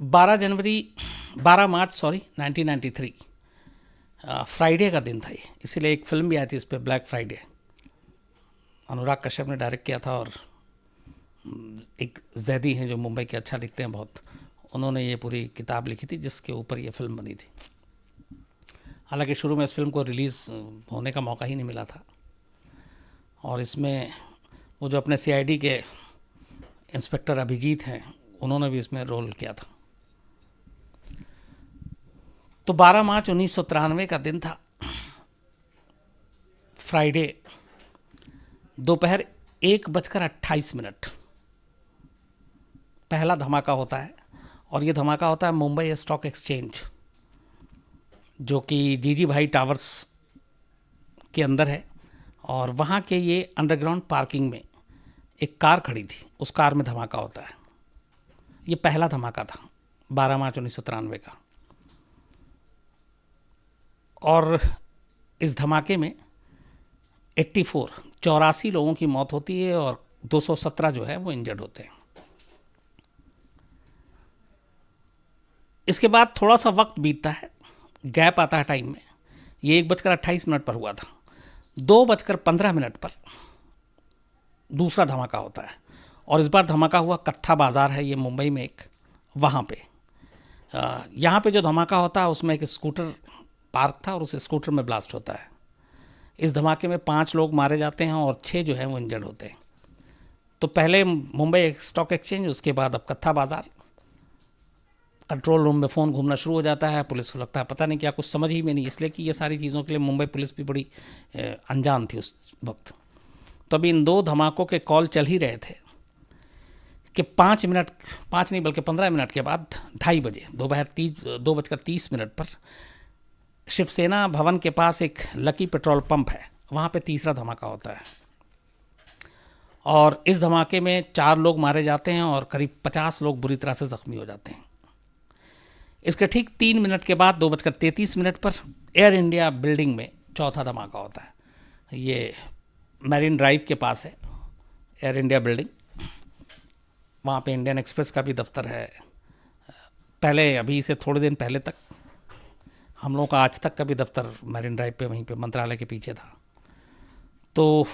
12 मार्च 1993 Friday का दिन था ये, इसीलिए एक फिल्म भी आई थी इस पर, ब्लैक फ्राइडे। अनुराग कश्यप ने डायरेक्ट किया था और एक जैदी हैं जो मुंबई के अच्छा लिखते हैं बहुत, उन्होंने ये पूरी किताब लिखी थी जिसके ऊपर ये फिल्म बनी थी। हालांकि शुरू में इस फिल्म को रिलीज़ होने का मौका ही नहीं मिला था, और इसमें वो जो अपने सीआईडी के इंस्पेक्टर अभिजीत हैं उन्होंने भी इसमें रोल किया था। तो 12 मार्च 1993 का दिन था, फ्राइडे, दोपहर 1:28 पहला धमाका होता है, और ये धमाका होता है मुंबई स्टॉक एक्सचेंज, जो कि जीजी भाई टावर्स के अंदर है। और वहाँ के ये अंडरग्राउंड पार्किंग में एक कार खड़ी थी, उस कार में धमाका होता है। ये पहला धमाका था 12 मार्च 1993 का। और इस धमाके में 84 लोगों की मौत होती है और 217 जो है वो इंजर्ड होते हैं। इसके बाद थोड़ा सा वक्त बीतता है, गैप आता है टाइम में। ये 1:28 पर हुआ था। 2:15 पर दूसरा धमाका होता है, और इस बार धमाका हुआ कत्था बाज़ार है ये मुंबई में एक, वहाँ पे। यहाँ पे जो धमाका होता है उसमें एक स्कूटर पार्क था और उस स्कूटर में ब्लास्ट होता है। इस धमाके में 5 लोग मारे जाते हैं और 6 जो हैं वो इंजर्ड होते हैं। तो पहले मुंबई स्टॉक एक्सचेंज, उसके बाद अब कत्था बाज़ार। कंट्रोल रूम में फ़ोन घूमना शुरू हो जाता है, पुलिस को लगता है पता नहीं क्या, कुछ समझ ही में नहीं, इसलिए कि ये सारी चीज़ों के लिए मुंबई पुलिस भी बड़ी अनजान थी उस वक्त। तो अभी इन 2 धमाकों के कॉल चल ही रहे थे कि 5 नहीं बल्कि 15 मिनट के बाद 2:30 बजे, दोपहर 2:30 पर शिवसेना भवन के पास एक लकी पेट्रोल पंप है, वहाँ पे तीसरा धमाका होता है। और इस धमाके में 4 लोग मारे जाते हैं और करीब 50 लोग बुरी तरह से ज़ख्मी हो जाते हैं। इसके ठीक 3 मिनट के बाद 2:33 पर एयर इंडिया बिल्डिंग में चौथा धमाका होता है। ये मैरिन ड्राइव के पास है एयर इंडिया बिल्डिंग, वहाँ पे इंडियन एक्सप्रेस का भी दफ्तर है। पहले, अभी से थोड़े दिन पहले तक हम लोगों का आज तक का भी दफ्तर मैरिन ड्राइव पे, वहीं पे मंत्रालय के पीछे था। तो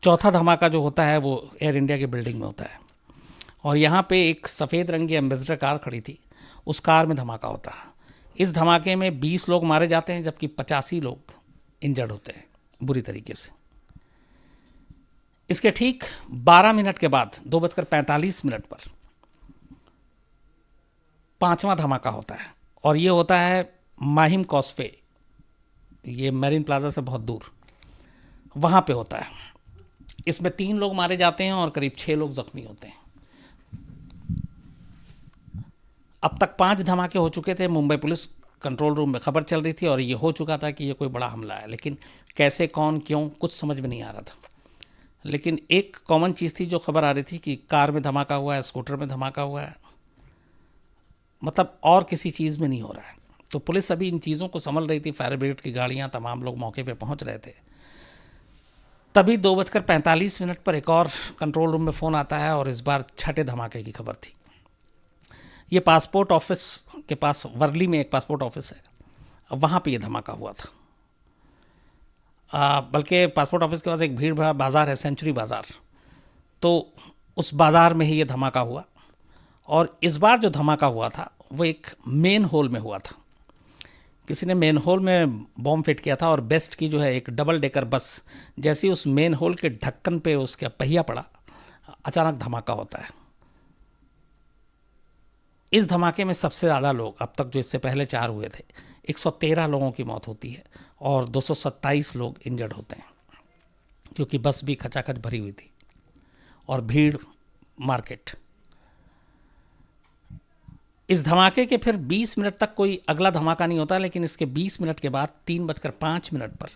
चौथा धमाका जो होता है वो एयर इंडिया की बिल्डिंग में होता है, और यहाँ पे एक सफ़ेद रंग की एम्बेसडर कार खड़ी थी, उस कार में धमाका होता है। इस धमाके में 20 लोग मारे जाते हैं जबकि 85 लोग इंजर्ड होते हैं बुरी तरीके से। इसके ठीक 12 मिनट के बाद 2:45 पर 5वां धमाका होता है, और ये होता है माहिम कॉस्वे, ये मैरिन प्लाजा से बहुत दूर, वहाँ पे होता है। इसमें 3 लोग मारे जाते हैं और करीब 6 लोग जख्मी होते हैं। अब तक 5 धमाके हो चुके थे। मुंबई पुलिस कंट्रोल रूम में खबर चल रही थी और ये हो चुका था कि ये कोई बड़ा हमला है, लेकिन कैसे, कौन, क्यों, कुछ समझ में नहीं आ रहा था। लेकिन एक कॉमन चीज़ थी जो खबर आ रही थी कि कार में धमाका हुआ है, स्कूटर में धमाका हुआ है, मतलब और किसी चीज़ में नहीं हो रहा है। तो पुलिस अभी इन चीज़ों को संभल रही थी, फायर ब्रिगेड की गाड़ियाँ, तमाम लोग मौके पे पहुंच रहे थे। तभी 2:45 पर एक और कंट्रोल रूम में फ़ोन आता है, और इस बार छठे धमाके की खबर थी। ये पासपोर्ट ऑफिस के पास, वर्ली में एक पासपोर्ट ऑफिस है, वहाँ पे ये धमाका हुआ था। बल्कि पासपोर्ट ऑफिस के पास एक भीड़ भरा बाज़ार है, सेंचुरी बाज़ार, तो उस बाज़ार में ही ये धमाका हुआ। और इस बार जो धमाका हुआ था वो एक मेन होल में हुआ था। किसी ने मेन होल में बॉम्ब फिट किया था, और बेस्ट की जो है एक डबल डेकर बस, जैसे ही उस मेन होल के ढक्कन पे उसका पहिया पड़ा, अचानक धमाका होता है। इस धमाके में सबसे ज़्यादा लोग, अब तक जो इससे पहले 4 हुए थे, 113 लोगों की मौत होती है और 227 लोग इंजर्ड होते हैं, क्योंकि बस भी खचाखच भरी हुई थी और भीड़ मार्केट। इस धमाके के फिर 20 मिनट तक कोई अगला धमाका नहीं होता, लेकिन इसके 20 मिनट के बाद 3:05 पर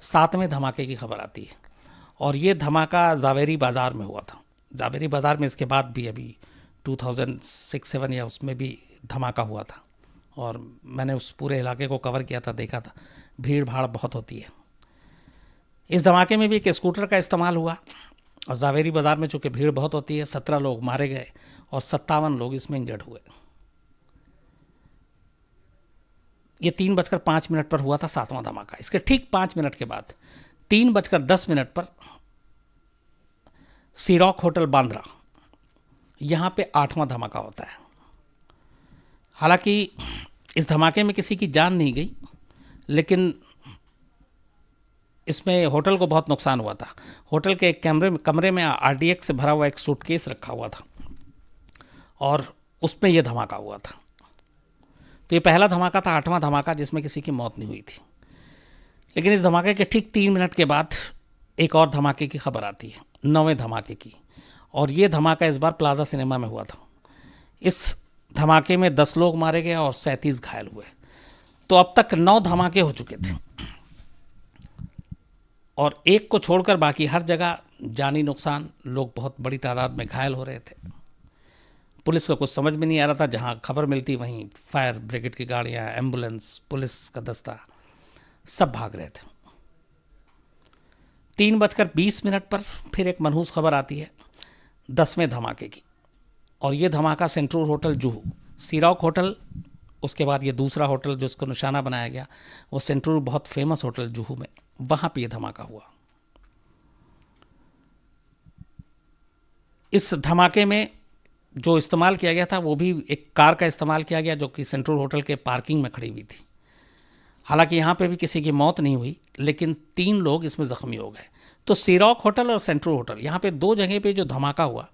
7वें धमाके की खबर आती है, और ये धमाका जावेरी बाज़ार में हुआ था। जावेरी बाज़ार में इसके बाद भी अभी 2006-07 या उसमें भी धमाका हुआ था, और मैंने उस पूरे इलाके को कवर किया था, देखा था, भीड़ भाड़ बहुत होती है। इस धमाके में भी एक स्कूटर का इस्तेमाल हुआ, और जावेरी बाज़ार में चूँकि भीड़ बहुत होती है, 17 लोग मारे गए और 57 लोग इसमें इंजर्ड हुए। ये 3:05 पर हुआ था 7वां धमाका। इसके ठीक 5 मिनट के बाद 3:10 पर सीरॉक होटल बांद्रा, यहां पे 8वां धमाका होता है। हालांकि इस धमाके में किसी की जान नहीं गई, लेकिन इसमें होटल को बहुत नुकसान हुआ था। होटल के एक कमरे में आरडीएक्स से भरा हुआ एक सूटकेस रखा हुआ था और उसमें यह धमाका हुआ था। तो ये पहला धमाका था, 8वां धमाका, जिसमें किसी की मौत नहीं हुई थी। लेकिन इस धमाके के ठीक 3 मिनट के बाद एक और धमाके की खबर आती है, 9वें धमाके की। और ये धमाका इस बार प्लाजा सिनेमा में हुआ था। इस धमाके में 10 लोग मारे गए और 37 घायल हुए। तो अब तक 9 धमाके हो चुके थे और एक को छोड़कर बाकी हर जगह जानी नुकसान, लोग बहुत बड़ी तादाद में घायल हो रहे थे। पुलिस को कुछ समझ में नहीं आ रहा था। जहां खबर मिलती वहीं फायर ब्रिगेड की गाड़ियां, एम्बुलेंस, पुलिस का दस्ता सब भाग रहे थे। 3:20 पर फिर एक मनहूस खबर आती है 10वें धमाके की। और ये धमाका सेंट्रल होटल जुहू, सीरॉक होटल, उसके बाद ये दूसरा होटल जो उसको निशाना बनाया गया वो सेंट्रल, बहुत फेमस होटल जुहू में, वहां पे ये धमाका हुआ। इस धमाके में जो इस्तेमाल किया गया था वो भी एक कार का इस्तेमाल किया गया जो कि सेंट्रल होटल के पार्किंग में खड़ी हुई थी। हालांकि यहाँ पे भी किसी की मौत नहीं हुई, लेकिन 3 लोग इसमें ज़ख्मी हो गए। तो सीरॉक होटल और सेंट्रल होटल, यहाँ पे 2 जगह पे जो धमाका हुआ,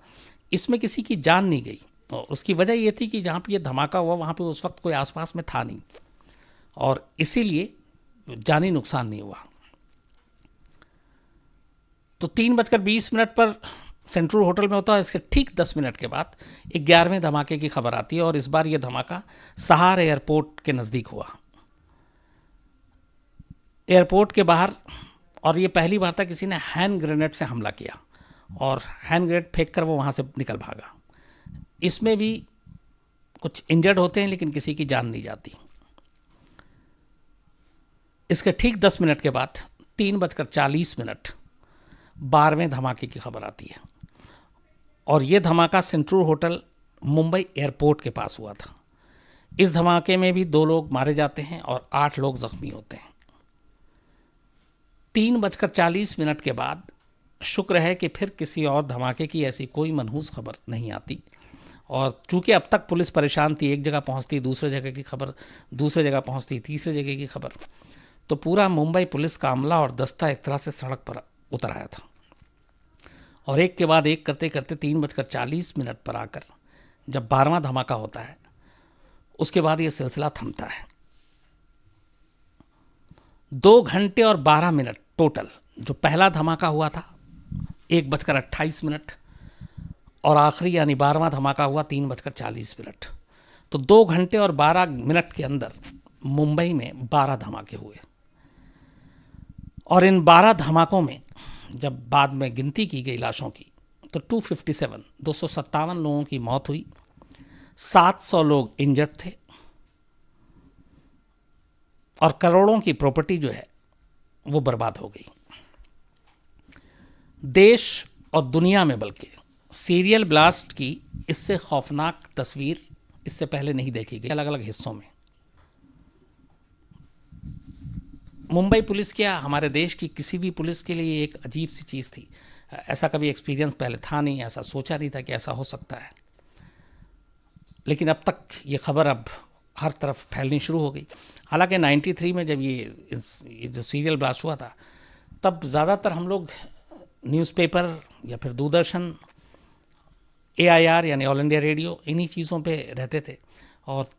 इसमें किसी की जान नहीं गई। और उसकी वजह ये थी कि जहाँ पे ये धमाका हुआ वहाँ पे उस वक्त कोई आसपास में था नहीं, और इसीलिए जानी नुकसान नहीं हुआ। तो 3:20 पर सेंट्रल होटल में होता है। इसके ठीक 10 मिनट के बाद 11वें धमाके की खबर आती है और इस बार यह धमाका सहार एयरपोर्ट के नज़दीक हुआ, एयरपोर्ट के बाहर। और ये पहली बार था किसी ने हैंड ग्रेनेड से हमला किया और हैंड ग्रेनेड फेंक कर वो वहाँ से निकल भागा। इसमें भी कुछ इंजर्ड होते हैं लेकिन किसी की जान नहीं जाती। इसके ठीक 10 मिनट के बाद 3:40 12वें धमाके की खबर आती है और ये धमाका सेंट्रल होटल मुंबई एयरपोर्ट के पास हुआ था। इस धमाके में भी 2 लोग मारे जाते हैं और 8 लोग जख्मी होते हैं। 3:40 के बाद शुक्र है कि फिर किसी और धमाके की ऐसी कोई मनहूस खबर नहीं आती। और चूंकि अब तक पुलिस परेशान थी, एक जगह पहुंचती दूसरे जगह की खबर, दूसरे जगह पहुंचती तीसरे जगह की खबर, तो पूरा मुंबई पुलिस का अमला और दस्ता एक तरह से सड़क पर उतर आया था। और एक के बाद एक करते करते 3:40 पर आकर जब 12वां धमाका होता है, उसके बाद ये सिलसिला थमता है। 2 घंटे और 12 मिनट टोटल। जो पहला धमाका हुआ था 1:28 और आखिरी यानी 12वां धमाका हुआ 3:40। तो 2 घंटे और 12 मिनट के अंदर मुंबई में 12 धमाके हुए। और इन 12 धमाकों में जब बाद में गिनती की गई लाशों की तो 257 लोगों की मौत हुई, 700 लोग इंजर्ड थे और करोड़ों की प्रॉपर्टी जो है वो बर्बाद हो गई। देश और दुनिया में बल्कि सीरियल ब्लास्ट की इससे खौफनाक तस्वीर इससे पहले नहीं देखी गई। अलग अलग हिस्सों में मुंबई पुलिस क्या, हमारे देश की किसी भी पुलिस के लिए एक अजीब सी चीज़ थी। ऐसा कभी एक्सपीरियंस पहले था नहीं, ऐसा सोचा नहीं था कि ऐसा हो सकता है। लेकिन अब तक ये खबर अब हर तरफ फैलनी शुरू हो गई। हालांकि 93 में जब ये जो सीरियल ब्लास्ट हुआ था, तब ज़्यादातर हम लोग न्यूज़पेपर या फिर दूरदर्शन, AIR यानी ऑल इंडिया रेडियो, इन्हीं चीज़ों पे रहते थे और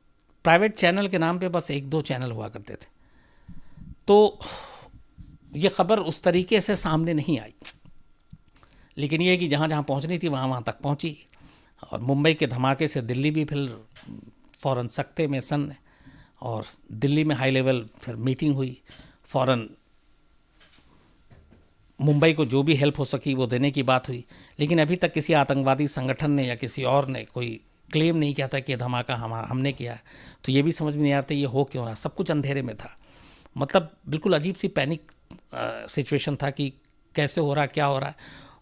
प्राइवेट चैनल के नाम पे बस 1-2 चैनल हुआ करते थे। तो ये खबर उस तरीके से सामने नहीं आई, लेकिन ये है कि जहाँ जहाँ पहुँचनी थी वहाँ वहाँ तक पहुँची। और मुंबई के धमाके से दिल्ली भी फिर फ़ौरन सख्ते में सन, और दिल्ली में हाई लेवल फिर मीटिंग हुई। फ़ौरन मुंबई को जो भी हेल्प हो सकी वो देने की बात हुई। लेकिन अभी तक किसी आतंकवादी संगठन ने या किसी और ने कोई क्लेम नहीं किया था कि धमाका हमने किया है। तो ये भी समझ में नहीं आता ये हो क्यों रहा। सब कुछ अंधेरे में था, मतलब बिल्कुल अजीब सी पैनिक सिचुएशन था कि कैसे हो रहा, क्या हो रहा है।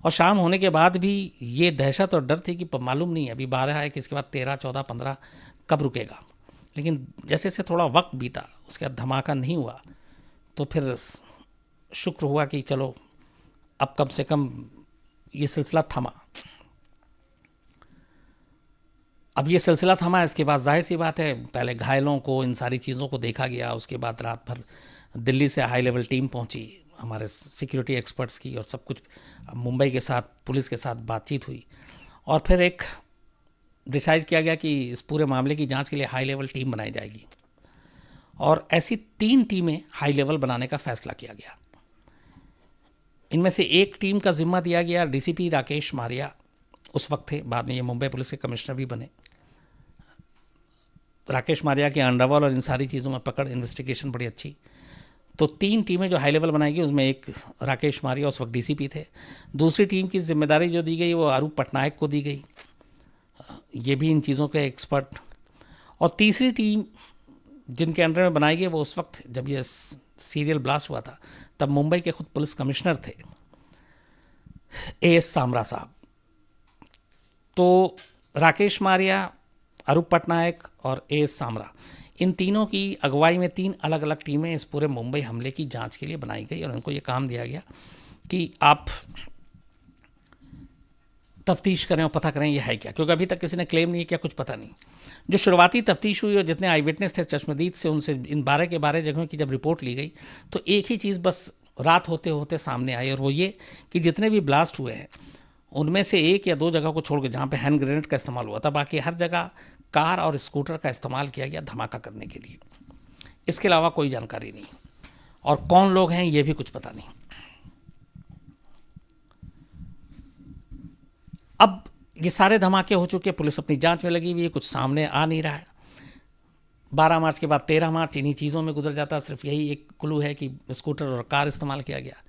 और शाम होने के बाद भी ये दहशत और डर थी कि मालूम नहीं, अभी 12 है कि इसके बाद 13, 14, 15 कब रुकेगा। लेकिन जैसे जैसे थोड़ा वक्त बीता, उसके बाद धमाका नहीं हुआ, तो फिर शुक्र हुआ कि चलो अब कम से कम ये सिलसिला थमा। अब ये सिलसिला थमा, इसके बाद जाहिर सी बात है पहले घायलों को, इन सारी चीज़ों को देखा गया। उसके बाद रात भर दिल्ली से हाई लेवल टीम पहुंची हमारे सिक्योरिटी एक्सपर्ट्स की, और सब कुछ मुंबई के साथ पुलिस के साथ बातचीत हुई, और फिर एक डिसाइड किया गया कि इस पूरे मामले की जांच के लिए हाई लेवल टीम बनाई जाएगी, और ऐसी 3 टीमें हाई लेवल बनाने का फैसला किया गया। इनमें से एक टीम का जिम्मा दिया गया डीसीपी राकेश मारिया, उस वक्त थे, बाद में ये मुंबई पुलिस के कमिश्नर भी बने। राकेश मारिया के अंडरवर्ल्ड और इन सारी चीज़ों में पकड़, इन्वेस्टिगेशन बड़ी अच्छी। तो 3 टीमें जो हाई लेवल बनाई गई, उसमें एक राकेश मारिया उस वक्त डीसीपी थे। दूसरी टीम की जिम्मेदारी जो दी गई वो अरूप पटनायक को दी गई, ये भी इन चीज़ों के एक्सपर्ट। और तीसरी टीम जिनके अंडर में बनाई गई, वो उस वक्त जब ये सीरियल ब्लास्ट हुआ था तब मुंबई के खुद पुलिस कमिश्नर थे, एएस सामरा साहब। तो राकेश मारिया, अरूप पटनायक और एएस सामरा, इन तीनों की अगुवाई में 3 अलग अलग टीमें इस पूरे मुंबई हमले की जांच के लिए बनाई गई, और उनको ये काम दिया गया कि आप तफ्तीश करें और पता करें ये है क्या, क्योंकि अभी तक किसी ने क्लेम नहीं किया, कुछ पता नहीं। जो शुरुआती तफ्तीश हुई और जितने आई विटनेस थे चश्मदीद से, उनसे इन 12 के 12 जगहों की जब रिपोर्ट ली गई, तो एक ही चीज़ बस रात होते होते सामने आई, और वो ये कि जितने भी ब्लास्ट हुए हैं उनमें से 1 या 2 जगह को छोड़ के जहाँ पे हैंड ग्रेनेड का इस्तेमाल हुआ था, बाकी हर जगह कार और स्कूटर का इस्तेमाल किया गया धमाका करने के लिए। इसके अलावा कोई जानकारी नहीं, और कौन लोग हैं ये भी कुछ पता नहीं। अब ये सारे धमाके हो चुके, पुलिस अपनी जांच में लगी हुई है, कुछ सामने आ नहीं रहा है। 12 मार्च के बाद 13 मार्च इन्हीं चीज़ों में गुजर जाता। सिर्फ यही एक क्लू है कि स्कूटर और कार इस्तेमाल किया गया।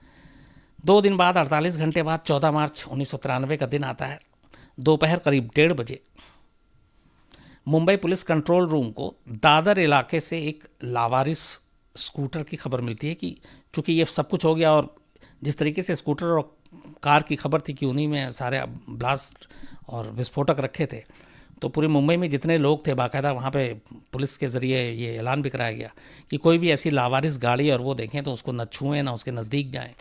2 दिन बाद, 48 घंटे बाद 14 मार्च 1993 का दिन आता है। दोपहर करीब 1:30 बजे मुंबई पुलिस कंट्रोल रूम को दादर इलाके से एक लावारिस स्कूटर की खबर मिलती है कि चूँकि ये सब कुछ हो गया, और जिस तरीके से स्कूटर और कार की खबर थी कि उन्हीं में सारे ब्लास्ट और विस्फोटक रखे थे, तो पूरे मुंबई में जितने लोग थे, बाकायदा वहाँ पे पुलिस के ज़रिए ये ऐलान भी कराया गया कि कोई भी ऐसी लावारिस गाड़ी और वो देखें तो उसको न छुएं, ना उसके नज़दीक जाएं।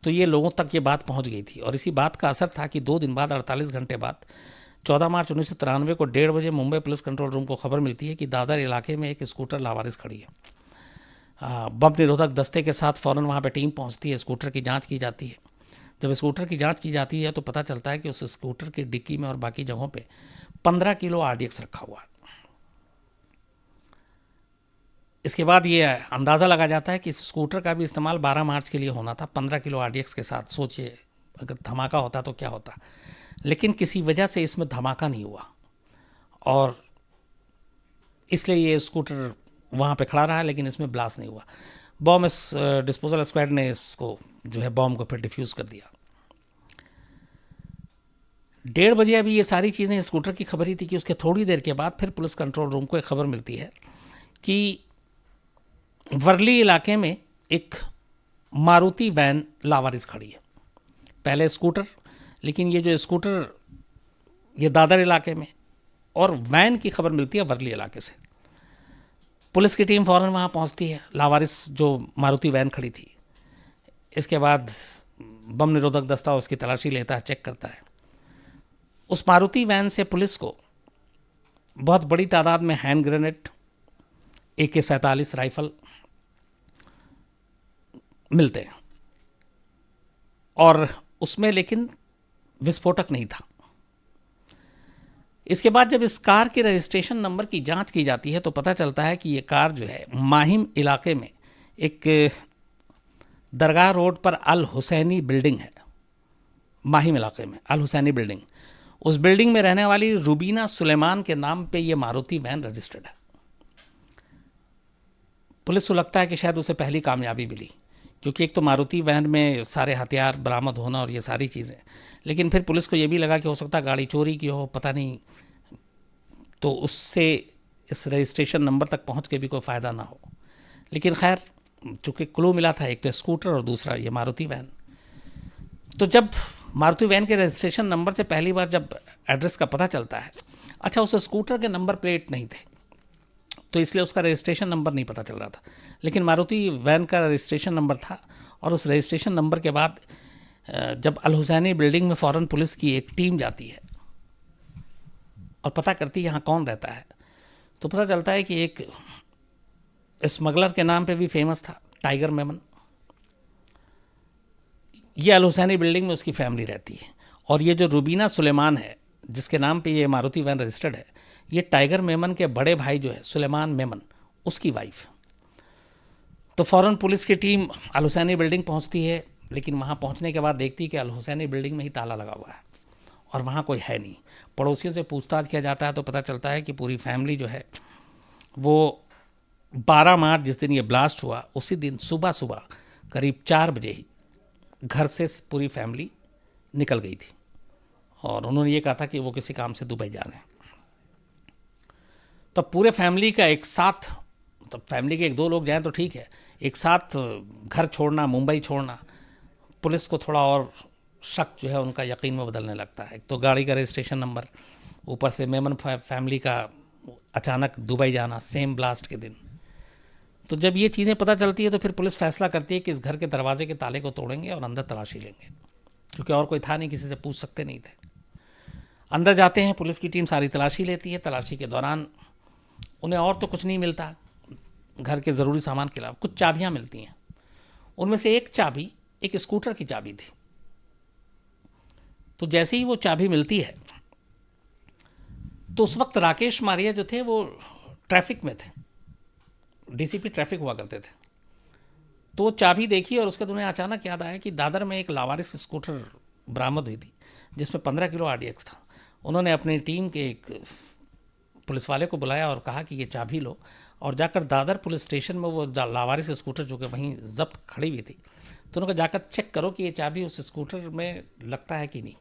तो ये लोगों तक ये बात पहुँच गई थी, और इसी बात का असर था कि 2 दिन बाद, 48 घंटे बाद, 14 मार्च 1993 को 1:30 बजे मुंबई पुलिस कंट्रोल रूम को खबर मिलती है कि दादर इलाके में एक स्कूटर लावारिस खड़ी है। बम निरोधक दस्ते के साथ फ़ौरन वहाँ पे टीम पहुँचती है, स्कूटर की जांच की जाती है। जब स्कूटर की जांच की जाती है तो पता चलता है कि उस स्कूटर की डिक्की में और बाकी जगहों पे 15 किलो RDX रखा हुआ है। इसके बाद ये अंदाज़ा लगा जाता है कि इस स्कूटर का भी इस्तेमाल 12 मार्च के लिए होना था, 15 किलो RDX के साथ। सोचिए अगर धमाका होता तो क्या होता। लेकिन किसी वजह से इसमें धमाका नहीं हुआ, और इसलिए ये स्कूटर वहाँ पे खड़ा रहा, लेकिन इसमें ब्लास्ट नहीं हुआ। बॉम्ब डिस्पोजल स्क्वाड ने इसको जो है बॉम्ब को फिर डिफ्यूज़ कर दिया। 1:30 बजे अभी ये सारी चीज़ें स्कूटर की खबर ही थी कि उसके थोड़ी देर के बाद फिर पुलिस कंट्रोल रूम को एक खबर मिलती है कि वर्ली इलाके में एक मारुति वैन लावारिस खड़ी है। पहले स्कूटर, लेकिन ये जो स्कूटर ये दादर इलाके में, और वैन की खबर मिलती है वर्ली इलाके से। पुलिस की टीम फ़ौरन वहाँ पहुँचती है, लावारिस जो मारुति वैन खड़ी थी। इसके बाद बम निरोधक दस्ता उसकी तलाशी लेता है, चेक करता है। उस मारुति वैन से पुलिस को बहुत बड़ी तादाद में हैंड ग्रेनेड, AK-47 राइफल मिलते हैं, और उसमें लेकिन विस्फोटक नहीं था। इसके बाद जब इस कार के रजिस्ट्रेशन नंबर की जांच की जाती है तो पता चलता है कि ये कार जो है माहिम इलाके में एक दरगाह रोड पर अल हुसैनी बिल्डिंग है। माहिम इलाके में अल हुसैनी बिल्डिंग, उस बिल्डिंग में रहने वाली रुबीना सुलेमान के नाम पे ये मारुति वैन रजिस्टर्ड है। पुलिस को लगता है कि शायद उसे पहली कामयाबी मिली, क्योंकि एक तो मारुति वैन में सारे हथियार बरामद होना और ये सारी चीज़ें, लेकिन फिर पुलिस को ये भी लगा कि हो सकता है गाड़ी चोरी की हो, पता नहीं, तो उससे इस रजिस्ट्रेशन नंबर तक पहुंच के भी कोई फ़ायदा ना हो। लेकिन खैर, चूँकि क्लू मिला था, एक तो स्कूटर और दूसरा ये मारुति वैन। तो जब मारुति वैन के रजिस्ट्रेशन नंबर से पहली बार जब एड्रेस का पता चलता है, अच्छा उस स्कूटर के नंबर प्लेट नहीं थे, तो इसलिए उसका रजिस्ट्रेशन नंबर नहीं पता चल रहा था। लेकिन मारुति वैन का रजिस्ट्रेशन नंबर था, और उस रजिस्ट्रेशन नंबर के बाद जब अल हुसैनी बिल्डिंग में फ़ौरन पुलिस की एक टीम जाती है और पता करती है यहाँ कौन रहता है, तो पता चलता है कि एक स्मगलर के नाम पे भी फेमस था, टाइगर मेमन। ये अल हुसैनी बिल्डिंग में उसकी फैमिली रहती है। और ये जो रुबीना सुलेमान है जिसके नाम पे ये मारुति वैन रजिस्टर्ड है, ये टाइगर मेमन के बड़े भाई जो है सुलेमान मेमन, उसकी वाइफ। तो फ़ौरन पुलिस की टीम अल हुसैनी बिल्डिंग पहुंचती है, लेकिन वहां पहुंचने के बाद देखती है कि अल हुसैनी बिल्डिंग में ही ताला लगा हुआ है और वहां कोई है नहीं। पड़ोसियों से पूछताछ किया जाता है तो पता चलता है कि पूरी फैमिली जो है वो 12 मार्च जिस दिन ये ब्लास्ट हुआ उसी दिन सुबह सुबह करीब 4 बजे ही घर से पूरी फैमिली निकल गई थी, और उन्होंने ये कहा था कि वो किसी काम से दुबई जा रहे हैं। तब पूरे फैमिली का एक साथ, तब फैमिली के 1-2 लोग जाएं तो ठीक है, एक साथ घर छोड़ना, मुंबई छोड़ना, पुलिस को थोड़ा और शक जो है उनका यकीन में बदलने लगता है। तो गाड़ी का रजिस्ट्रेशन नंबर, ऊपर से मेमन फैमिली का अचानक दुबई जाना सेम ब्लास्ट के दिन। तो जब ये चीज़ें पता चलती है तो फिर पुलिस फैसला करती है कि इस घर के दरवाजे के ताले को तोड़ेंगे और अंदर तलाशी लेंगे, क्योंकि और कोई था नहीं, किसी से पूछ सकते नहीं थे। अंदर जाते हैं, पुलिस की टीम सारी तलाशी लेती है। तलाशी के दौरान उन्हें और तो कुछ नहीं मिलता घर के ज़रूरी सामान के अलावा, कुछ चाबियाँ मिलती हैं। उनमें से एक चाबी एक स्कूटर की चाबी थी। तो जैसे ही वो चाबी मिलती है तो उस वक्त राकेश मारिया जो थे वो ट्रैफिक में थे, डीसीपी ट्रैफिक हुआ करते थे। तो वो चाबी देखी और उसके बाद उन्हें अचानक याद आया कि दादर में एक लावारिस स्कूटर बरामद हुई थी जिसमें 15 किलो आरडीएक्स था। उन्होंने अपनी टीम के एक पुलिस वाले को बुलाया और कहा कि ये चाबी लो, और जाकर दादर पुलिस स्टेशन में वो लावारिस स्कूटर जो कि वहीं जब्त खड़ी हुई थी, तो उन्होंने जाकर चेक करो कि ये चाबी उस स्कूटर में लगता है कि नहीं।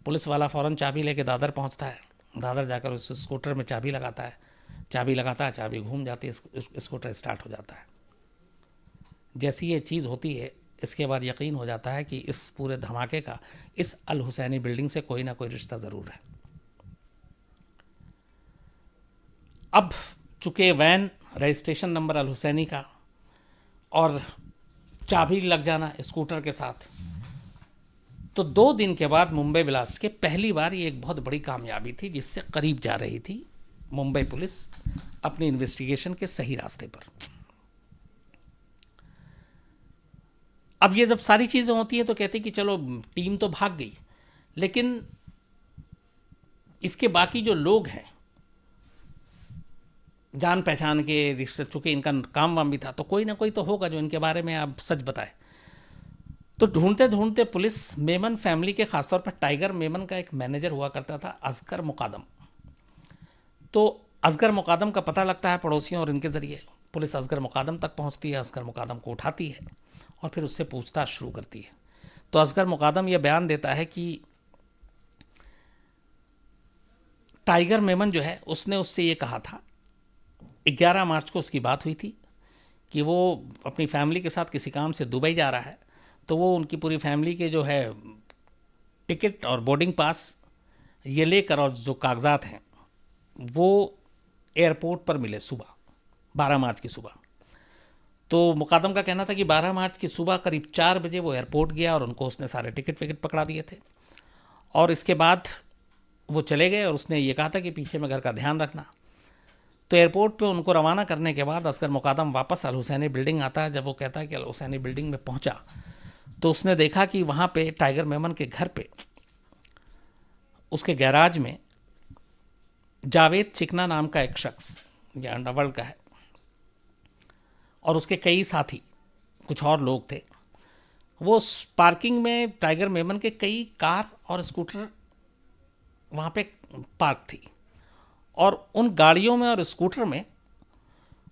पुलिस वाला फ़ौरन चाबी लेके दादर पहुंचता है, दादर जाकर उस स्कूटर में चाबी लगाता है, चाबी लगाता है, चाबी घूम जाती है, स्कूटर स्टार्ट हो जाता है। जैसी ये चीज़ होती है इसके बाद यकीन हो जाता है कि इस पूरे धमाके का इस अल हुसैनी बिल्डिंग से कोई ना कोई रिश्ता ज़रूर है। अब चूँकि वैन रजिस्ट्रेशन नंबर अल हुसैनी का और चाबी लग जाना स्कूटर के साथ, तो 2 दिन के बाद मुंबई ब्लास्ट के पहली बार ये एक बहुत बड़ी कामयाबी थी जिससे करीब जा रही थी मुंबई पुलिस अपनी इन्वेस्टिगेशन के सही रास्ते पर। अब ये जब सारी चीज़ें होती हैं तो कहते हैं कि चलो टीम तो भाग गई, लेकिन इसके बाकी जो लोग हैं जान पहचान के रिश्ते, चूँकि इनका काम वाम भी था, तो कोई ना कोई तो होगा जो इनके बारे में आप सच बताए। तो ढूंढते ढूंढते पुलिस मेमन फैमिली के, खासतौर पर टाइगर मेमन का एक मैनेजर हुआ करता था असगर मुकादम, तो असगर मुकादम का पता लगता है पड़ोसियों और इनके ज़रिए। पुलिस असगर मुकादम तक पहुंचती है, असगर मुकादम को उठाती है और फिर उससे पूछताछ शुरू करती है। तो असगर मुकादम यह बयान देता है कि टाइगर मेमन जो है उसने उससे ये कहा था, 11 मार्च को उसकी बात हुई थी कि वो अपनी फैमिली के साथ किसी काम से दुबई जा रहा है, तो वो उनकी पूरी फैमिली के जो है टिकट और बोर्डिंग पास ये लेकर और जो कागजात हैं वो एयरपोर्ट पर मिले सुबह 12 मार्च की सुबह। तो मुकादम का कहना था कि 12 मार्च की सुबह करीब 4 बजे वो एयरपोर्ट गया और उनको उसने सारे टिकट विकट पकड़ा दिए थे, और इसके बाद वो चले गए और उसने ये कहा था कि पीछे में घर का ध्यान रखना। तो एयरपोर्ट पे उनको रवाना करने के बाद असगर मुकादम वापस अल हुसैनी बिल्डिंग आता है। जब वो कहता है कि अल हुसैनी बिल्डिंग में पहुंचा तो उसने देखा कि वहाँ पे टाइगर मेमन के घर पे उसके गैराज में जावेद चिकना नाम का एक शख्स, ये अंडरवर्ल्ड का है, और उसके कई साथी कुछ और लोग थे। वो पार्किंग में टाइगर मेमन के कई कार और स्कूटर वहाँ पे पार्क थी, और उन गाड़ियों में और स्कूटर में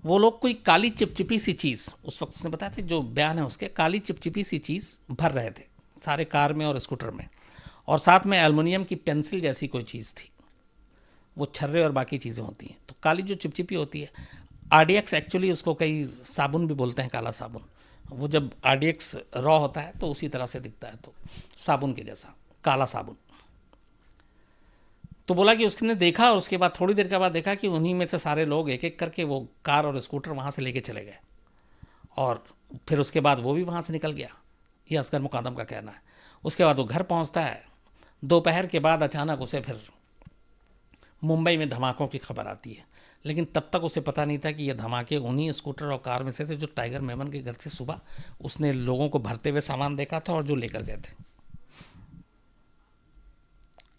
वो लोग कोई काली चिपचिपी सी चीज़, उस वक्त उसने बताया था जो बयान है उसके, काली चिपचिपी सी चीज़ भर रहे थे सारे कार में और स्कूटर में, और साथ में एल्युमिनियम की पेंसिल जैसी कोई चीज़ थी। वो छर्रे और बाकी चीज़ें होती हैं, तो काली जो चिपचिपी होती है, आरडीएक्स एक्चुअली उसको कई साबुन भी बोलते हैं, काला साबुन। वो जब आरडीएक्स रॉ होता है तो उसी तरह से दिखता है, तो साबुन के जैसा काला साबुन। तो बोला कि उसने देखा, और उसके बाद थोड़ी देर के बाद देखा कि उन्हीं में से सारे लोग एक एक करके वो कार और स्कूटर वहाँ से लेके चले गए, और फिर उसके बाद वो भी वहाँ से निकल गया। ये असगर मुकादम का कहना है। उसके बाद वो घर पहुँचता है। दोपहर के बाद अचानक उसे फिर मुंबई में धमाकों की खबर आती है, लेकिन तब तक उसे पता नहीं था कि ये धमाके उन्हीं स्कूटर और कार में से थे जो टाइगर मेमन के घर से सुबह उसने लोगों को भरते हुए सामान देखा था और जो लेकर गए थे।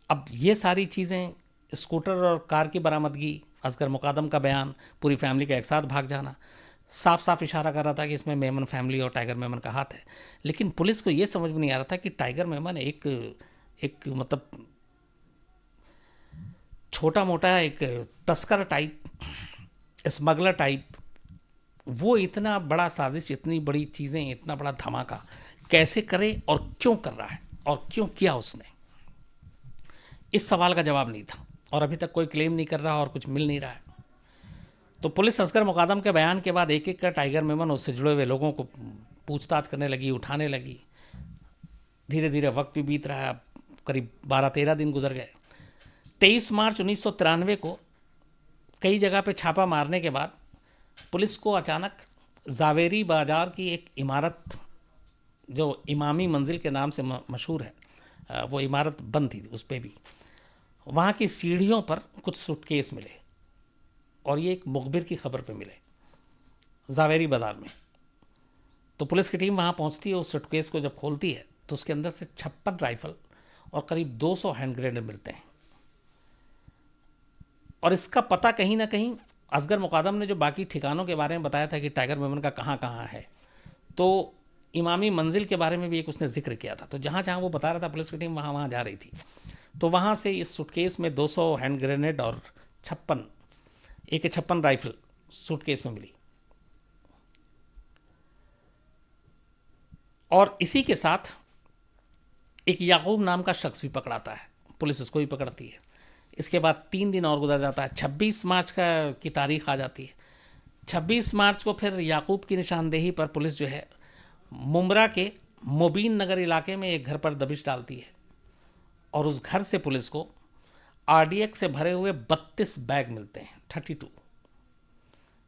अब ये सारी चीज़ें, स्कूटर और कार की बरामदगी, असगर मुकादम का बयान, पूरी फैमिली का एक साथ भाग जाना, साफ साफ इशारा कर रहा था कि इसमें मेमन फैमिली और टाइगर मेमन का हाथ है। लेकिन पुलिस को ये समझ में नहीं आ रहा था कि टाइगर मेमन एक एक मतलब छोटा मोटा एक तस्कर टाइप, स्मगलर टाइप, वो इतना बड़ा साजिश, इतनी बड़ी चीज़ें, इतना बड़ा धमाका कैसे करे और क्यों कर रहा है और क्यों किया उसने। इस सवाल का जवाब नहीं था, और अभी तक कोई क्लेम नहीं कर रहा और कुछ मिल नहीं रहा है। तो पुलिस असगर मुकादम के बयान के बाद एक एक कर टाइगर मेमन उससे जुड़े हुए लोगों को पूछताछ करने लगी, उठाने लगी। धीरे धीरे वक्त भी बीत रहा है, करीब 12-13 दिन गुजर गए। 23 मार्च 1993 को कई जगह पे छापा मारने के बाद पुलिस को अचानक जावेरी बाज़ार की एक इमारत, जो इमामी मंजिल के नाम से मशहूर है, वो इमारत बंद थी, उस पर भी वहाँ की सीढ़ियों पर कुछ सूटकेस मिले, और ये एक मुखबिर की खबर पे मिले जावेरी बाज़ार में। तो पुलिस की टीम वहाँ पहुँचती है, उस सूटकेस को जब खोलती है तो उसके अंदर से 56 राइफल और करीब 200 हैंड ग्रेनेड मिलते हैं। और इसका पता कहीं ना कहीं असगर मुकादम ने जो बाकी ठिकानों के बारे में बताया था कि टाइगर मेमन का कहाँ कहाँ है, तो इमामी मंजिल के बारे में भी एक उसने जिक्र किया था। तो जहाँ जहाँ वो बता रहा था पुलिस की टीम वहाँ वहाँ जा रही थी। तो वहाँ से इस सूटकेस में 200 हैंड ग्रेनेड और 56 AK-56 राइफल सूटकेस में मिली। और इसी के साथ एक याकूब नाम का शख्स भी पकड़ाता है, पुलिस उसको भी पकड़ती है। इसके बाद 3 दिन और गुजर जाता है, 26 मार्च की तारीख आ जाती है। 26 मार्च को फिर याकूब की निशानदेही पर पुलिस जो है मुमरा के मुबीन नगर इलाके में एक घर पर दबिश डालती है, और उस घर से पुलिस को RDX से भरे हुए 32 बैग मिलते हैं, 32,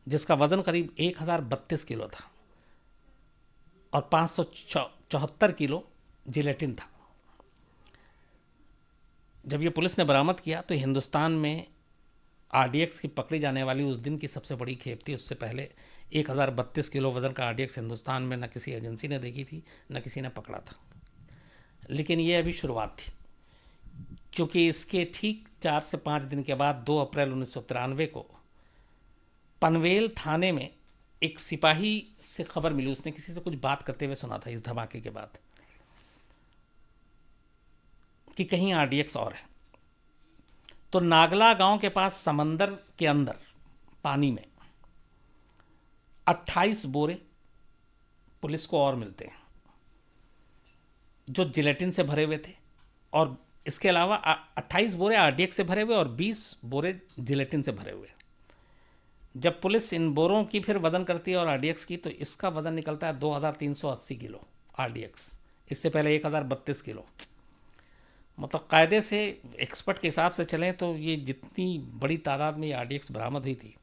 जिसका वजन करीब 1032 किलो था, और 574 किलो जिलेटिन था। जब ये पुलिस ने बरामद किया तो हिंदुस्तान में RDX की पकड़ी जाने वाली उस दिन की सबसे बड़ी खेप थी। उससे पहले 1032 किलो वज़न का RDX हिंदुस्तान में न किसी एजेंसी ने देखी थी, न किसी ने पकड़ा था। लेकिन ये अभी शुरुआत थी, क्योंकि इसके ठीक 4 से 5 दिन के बाद 2 अप्रैल 1993 को पनवेल थाने में एक सिपाही से खबर मिली। उसने किसी से कुछ बात करते हुए सुना था इस धमाके के बाद कि कहीं RDX और है। तो नागला गांव के पास समंदर के अंदर पानी में 28 बोरे पुलिस को और मिलते हैं, जो जिलेटिन से भरे हुए थे, और इसके अलावा 28 बोरे RDX से भरे हुए और 20 बोरे जिलेटिन से भरे हुए। जब पुलिस इन बोरों की फिर वजन करती है और RDX की, तो इसका वजन निकलता है 2380 किलो RDX। इससे पहले 1032 किलो। मतलब कायदे से एक्सपर्ट के हिसाब से चलें तो ये जितनी बड़ी तादाद में ये RDX बरामद हुई थी,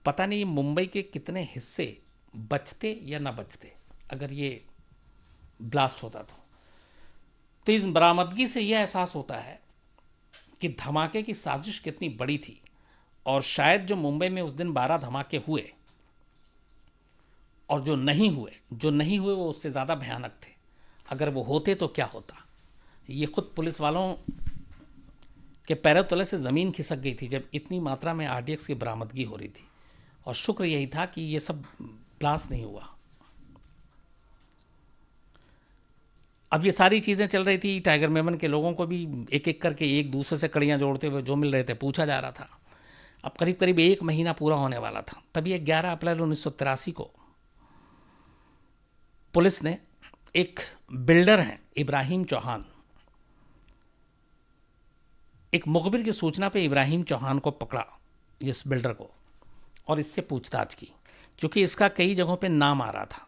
पता नहीं मुंबई के कितने हिस्से बचते या ना बचते अगर ये ब्लास्ट होता तो इस बरामदगी से यह एहसास होता है कि धमाके की साजिश कितनी बड़ी थी, और शायद जो मुंबई में उस दिन 12 धमाके हुए और जो नहीं हुए वो उससे ज़्यादा भयानक थे। अगर वो होते तो क्या होता। ये खुद पुलिस वालों के पैरों तले से ज़मीन खिसक गई थी जब इतनी मात्रा में RDX की बरामदगी हो रही थी, और शुक्र यही था कि ये सब ब्लास्ट नहीं हुआ। अब ये सारी चीज़ें चल रही थी, टाइगर मेमन के लोगों को भी एक एक करके एक दूसरे से कड़ियाँ जोड़ते हुए जो मिल रहे थे पूछा जा रहा था। अब करीब करीब 1 महीना पूरा होने वाला था। तभी 11 अप्रैल 1983 को पुलिस ने एक बिल्डर हैं इब्राहिम चौहान, एक मुखबिर की सूचना पे इब्राहिम चौहान को पकड़ा, इस बिल्डर को, और इससे पूछताछ की, क्योंकि इसका कई जगहों पे नाम आ रहा था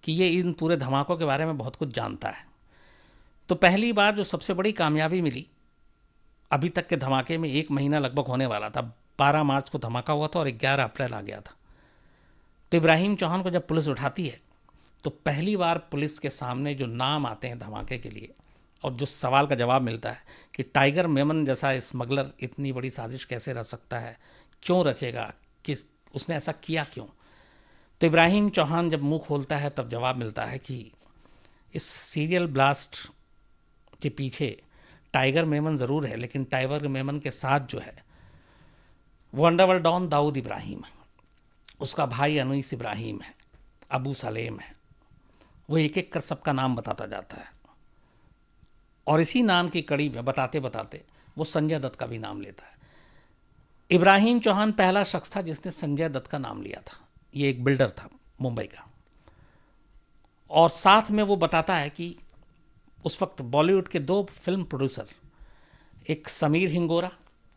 कि ये इन पूरे धमाकों के बारे में बहुत कुछ जानता है। तो पहली बार जो सबसे बड़ी कामयाबी मिली अभी तक के धमाके में 1 महीना लगभग होने वाला था। 12 मार्च को धमाका हुआ था और 11 अप्रैल आ गया था। तो इब्राहिम चौहान को जब पुलिस उठाती है तो पहली बार पुलिस के सामने जो नाम आते हैं धमाके के लिए और जो सवाल का जवाब मिलता है कि टाइगर मेमन जैसा स्मगलर इतनी बड़ी साजिश कैसे रच सकता है, क्यों रचेगा, किस उसने ऐसा किया क्यों। तो इब्राहिम चौहान जब मुंह खोलता है तब जवाब मिलता है कि इस सीरियल ब्लास्ट के पीछे टाइगर मेमन ज़रूर है, लेकिन टाइगर मेमन के साथ जो है वो अंडरवर्ल्ड डॉन दाऊद इब्राहिम है, उसका भाई अनीस इब्राहिम है, अबू सलेम है। वो एक एक कर सबका नाम बताता जाता है और इसी नाम की कड़ी में बताते बताते वो संजय दत्त का भी नाम लेता है। इब्राहिम चौहान पहला शख्स था जिसने संजय दत्त का नाम लिया था। ये एक बिल्डर था मुंबई का, और साथ में वो बताता है कि उस वक्त बॉलीवुड के 2 फिल्म प्रोड्यूसर, एक समीर हिंगोरा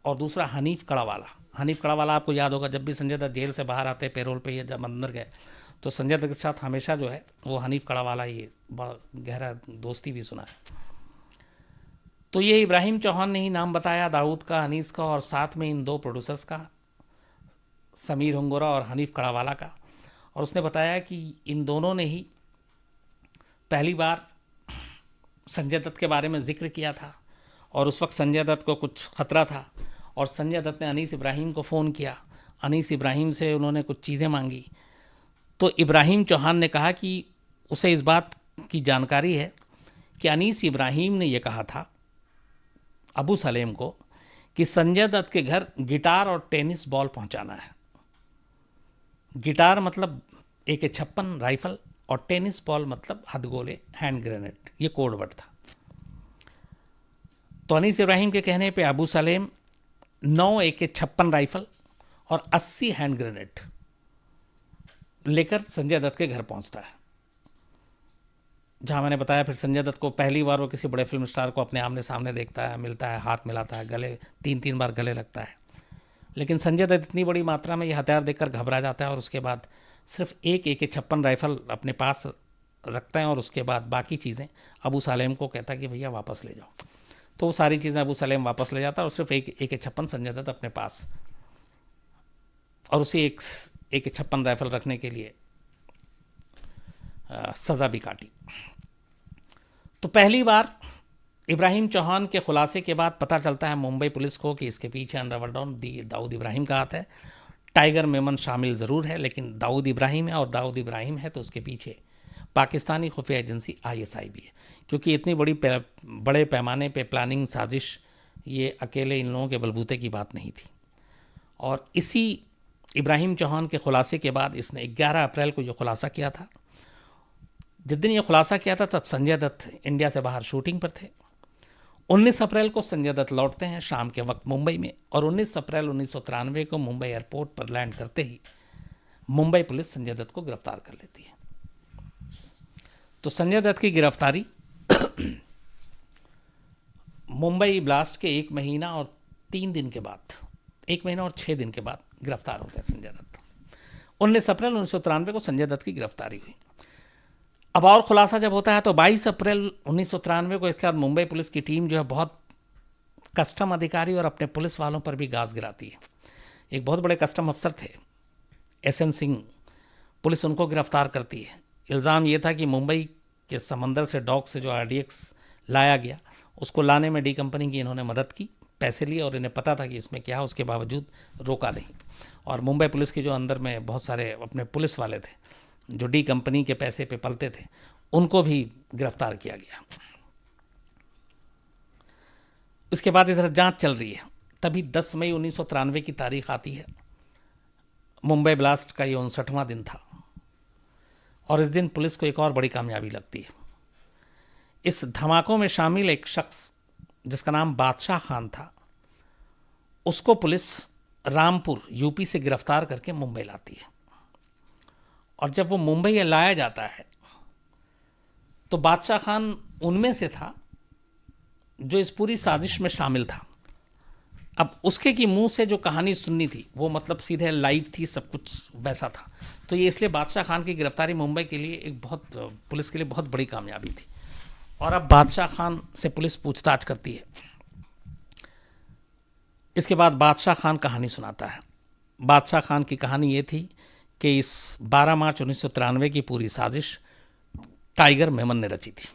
और दूसरा हनीफ कड़ावाला। हनीफ कड़ावाला आपको याद होगा, जब भी संजय दत्त जेल से बाहर आते पैरोल पे या जब अंदर गए तो संजय दत्त के साथ हमेशा जो है वो हनीफ कड़ावाला ही बड़ा गहरा दोस्ती भी सुना है। तो ये इब्राहिम चौहान ने ही नाम बताया दाऊद का, अनीस का और साथ में इन 2 प्रोड्यूसर्स का, समीर हिंगोरा और हनीफ कड़ावाला का। और उसने बताया कि इन दोनों ने ही पहली बार संजय दत्त के बारे में जिक्र किया था और उस वक्त संजय दत्त को कुछ खतरा था और संजय दत्त ने अनीस इब्राहिम को फ़ोन किया। अनीस इब्राहिम से उन्होंने कुछ चीज़ें मांगी तो इब्राहिम चौहान ने कहा कि उसे इस बात की जानकारी है कि अनीस इब्राहिम ने यह कहा था अबू सलेम को कि संजय दत्त के घर गिटार और टेनिस बॉल पहुंचाना है। गिटार मतलब AK-56 राइफल और टेनिस बॉल मतलब हथगोले, हैंड ग्रेनेड, ये कोड वर्ड था। तो अनीस इब्राहिम के कहने पे अबू सलेम 9 AK-56 राइफल और 80 हैंड ग्रेनेड लेकर संजय दत्त के घर पहुंचता है, जहां मैंने बताया फिर संजय दत्त को पहली बार वो किसी बड़े फिल्म स्टार को अपने आमने सामने देखता है, मिलता है, हाथ मिलाता है, गले 3-3 बार गले लगता है। लेकिन संजय दत्त इतनी बड़ी मात्रा में ये हथियार देखकर घबरा जाता है और उसके बाद सिर्फ एक AK-56 राइफल अपने पास रखता है और उसके बाद बाकी चीज़ें अबू सलेम को कहता है कि भैया वापस ले जाओ। तो वो सारी चीज़ें अबू सलेम वापस ले जाता है और सिर्फ एक AK-56 संजय दत्त अपने पास, और उसी एक AK-56 राइफल रखने के लिए सज़ा भी काटी। तो पहली बार इब्राहिम चौहान के खुलासे के बाद पता चलता है मुंबई पुलिस को कि इसके पीछे अंडरवर्ल्ड डॉन दाऊद इब्राहिम का हाथ है। टाइगर मेमन शामिल ज़रूर है, लेकिन दाऊद इब्राहिम है, और दाऊद इब्राहिम है तो उसके पीछे पाकिस्तानी खुफिया एजेंसी ISI भी है, क्योंकि इतनी बड़े पैमाने पे प्लानिंग साजिश ये अकेले इन लोगों के बलबूते की बात नहीं थी। और इसी इब्राहिम चौहान के खुलासे के बाद इसने 11 अप्रैल को जो खुलासा किया था, जिस दिन ये खुलासा किया था तब संजय दत्त इंडिया से बाहर शूटिंग पर थे। 19 अप्रैल को संजय दत्त लौटते हैं शाम के वक्त मुंबई में, और 19 अप्रैल 1993 को मुंबई एयरपोर्ट पर लैंड करते ही मुंबई पुलिस संजय दत्त को गिरफ्तार कर लेती है। तो संजय दत्त की गिरफ्तारी मुंबई ब्लास्ट के 1 महीना और 3 दिन के बाद, 1 महीना और 6 दिन के बाद गिरफ्तार होते हैं संजय दत्त। 19 अप्रैल 1993 को संजय दत्त की गिरफ्तारी हुई। अब और खुलासा जब होता है तो 22 अप्रैल 1993 को इसके बाद मुंबई पुलिस की टीम जो है बहुत कस्टम अधिकारी और अपने पुलिस वालों पर भी गाज गिराती है। एक बहुत बड़े कस्टम अफसर थे SN सिंह, पुलिस उनको गिरफ्तार करती है। इल्ज़ाम ये था कि मुंबई के समंदर से डॉक से जो RDX लाया गया उसको लाने में डी कंपनी की इन्होंने मदद की, पैसे लिए, और इन्हें पता था कि इसमें क्या है, उसके बावजूद रोका नहीं। और मुंबई पुलिस के जो अंदर में बहुत सारे अपने पुलिस वाले थे जो डी कंपनी के पैसे पे पलते थे, उनको भी गिरफ्तार किया गया। उसके बाद इधर जांच चल रही है। तभी 10 मई 1993 की तारीख आती है। मुंबई ब्लास्ट का ये 59वां दिन था और इस दिन पुलिस को एक और बड़ी कामयाबी लगती है। इस धमाकों में शामिल एक शख्स जिसका नाम बादशाह खान था, उसको पुलिस रामपुर UP से गिरफ्तार करके मुंबई लाती है। और जब वो मुंबई लाया जाता है तो बादशाह खान उनमें से था जो इस पूरी साजिश में शामिल था। अब उसके की मुंह से जो कहानी सुननी थी वो मतलब सीधे लाइव थी, सब कुछ वैसा था। तो ये इसलिए बादशाह खान की गिरफ्तारी मुंबई के लिए एक पुलिस के लिए बहुत बड़ी कामयाबी थी। और अब बादशाह खान से पुलिस पूछताछ करती है। इसके बाद बादशाह खान कहानी सुनाता है। बादशाह खान की कहानी ये थी कि इस 12 मार्च 1993 की पूरी साजिश टाइगर मेमन ने रची थी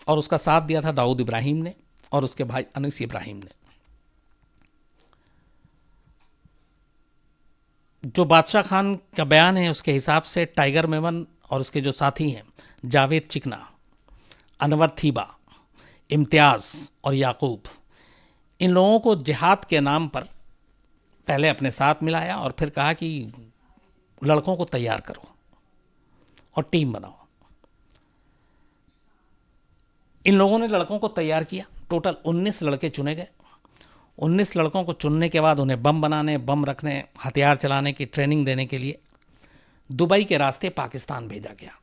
और उसका साथ दिया था दाऊद इब्राहिम ने और उसके भाई अनीस इब्राहिम ने। जो बादशाह खान का बयान है उसके हिसाब से टाइगर मेमन और उसके जो साथी हैं जावेद चिकना, अनवर थीबा, इम्तियाज़ और याकूब, इन लोगों को जिहाद के नाम पर पहले अपने साथ मिलाया और फिर कहा कि लड़कों को तैयार करो और टीम बनाओ। इन लोगों ने लड़कों को तैयार किया। टोटल 19 लड़के चुने गए। 19 लड़कों को चुनने के बाद उन्हें बम बनाने, बम रखने, हथियार चलाने की ट्रेनिंग देने के लिए दुबई के रास्ते पाकिस्तान भेजा गया।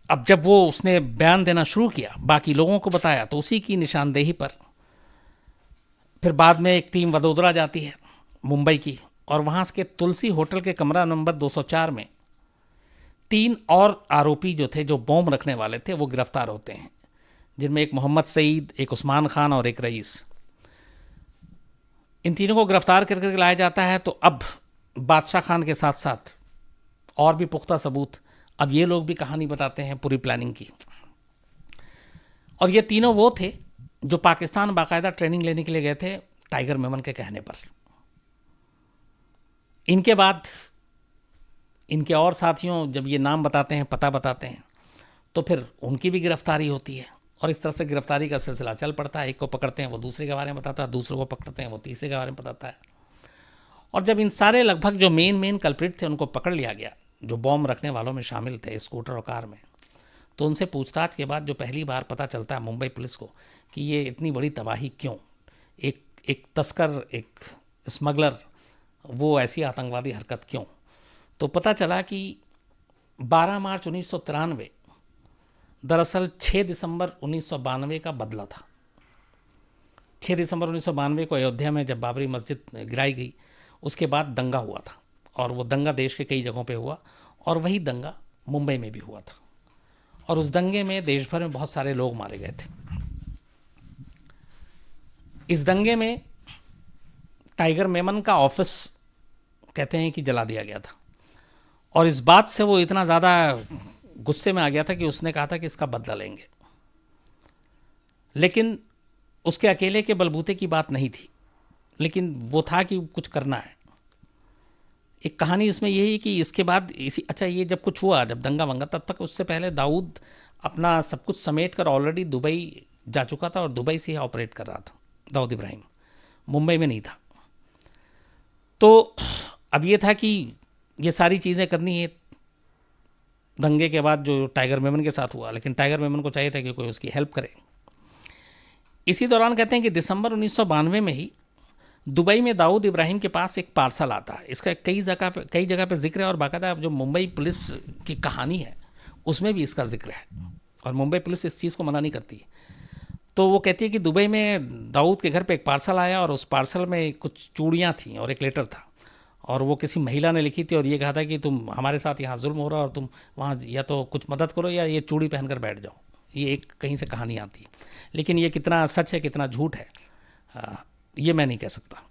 अब जब वो उसने बयान देना शुरू किया, बाकी लोगों को बताया, तो उसी की निशानदेही पर फिर बाद में एक टीम वडोदरा जाती है मुंबई की, और वहाँ के तुलसी होटल के कमरा नंबर 204 में 3 और आरोपी जो थे, जो बम रखने वाले थे, वो गिरफ्तार होते हैं, जिनमें एक मोहम्मद सईद, एक उस्मान खान और एक रईस। इन तीनों को गिरफ्तार करके लाया जाता है। तो अब बादशाह खान के साथ साथ और भी पुख्ता सबूत, अब ये लोग भी कहानी बताते हैं पूरी प्लानिंग की। और ये तीनों वो थे जो पाकिस्तान बाकायदा ट्रेनिंग लेने के लिए गए थे टाइगर मेमन के कहने पर। इनके बाद इनके और साथियों जब ये नाम बताते हैं, पता बताते हैं, तो फिर उनकी भी गिरफ्तारी होती है और इस तरह से गिरफ्तारी का सिलसिला चल पड़ता है। एक को पकड़ते हैं वो दूसरे के बारे में बताता है, दूसरे को पकड़ते हैं वो तीसरे के बारे में बताता है। और जब इन सारे लगभग जो मेन कल्प्रिट थे उनको पकड़ लिया गया, जो बॉम्ब रखने वालों में शामिल थे स्कूटर और कार में, तो उनसे पूछताछ के बाद जो पहली बार पता चलता है मुंबई पुलिस को कि ये इतनी बड़ी तबाही क्यों, एक तस्कर, एक स्मगलर, वो ऐसी आतंकवादी हरकत क्यों, तो पता चला कि 12 मार्च 1993 दरअसल 6 दिसंबर 1992 का बदला था। 6 दिसंबर 1992 को अयोध्या में जब बाबरी मस्जिद गिराई गई, उसके बाद दंगा हुआ था और वो दंगा देश के कई जगहों पे हुआ और वही दंगा मुंबई में भी हुआ था और उस दंगे में देश भर में बहुत सारे लोग मारे गए थे। इस दंगे में टाइगर मेमन का ऑफिस कहते हैं कि जला दिया गया था और इस बात से वो इतना ज़्यादा गुस्से में आ गया था कि उसने कहा था कि इसका बदला लेंगे। लेकिन उसके अकेले के बलबूते की बात नहीं थी, लेकिन वो था कि कुछ करना है। एक कहानी इसमें यही कि इसके बाद ये जब कुछ हुआ, जब दंगा वंगा, तब तक उससे पहले दाऊद अपना सब कुछ समेट कर ऑलरेडी दुबई जा चुका था और दुबई से ही ऑपरेट कर रहा था। दाऊद इब्राहिम मुंबई में नहीं था। तो अब ये था कि ये सारी चीज़ें करनी है दंगे के बाद जो टाइगर मेमन के साथ हुआ, लेकिन टाइगर मेमन को चाहिए था कि कोई उसकी हेल्प करे। इसी दौरान कहते हैं कि दिसंबर 1992 में ही दुबई में दाऊद इब्राहिम के पास एक पार्सल आता है। इसका कई जगह पे जिक्र है और बाकायदा जो मुंबई पुलिस की कहानी है उसमें भी इसका जिक्र है और मुंबई पुलिस इस चीज़ को मना नहीं करती। तो वो कहती है कि दुबई में दाऊद के घर पे एक पार्सल आया और उस पार्सल में कुछ चूड़ियाँ थीं और एक लेटर था और वो किसी महिला ने लिखी थी और ये कहा था कि तुम हमारे साथ यहाँ जुल्म हो रहा है और तुम वहाँ या तो कुछ मदद करो या ये चूड़ी पहनकर बैठ जाओ। ये एक कहीं से कहानी आती है, लेकिन ये कितना सच है कितना झूठ है ये मैं नहीं कह सकता।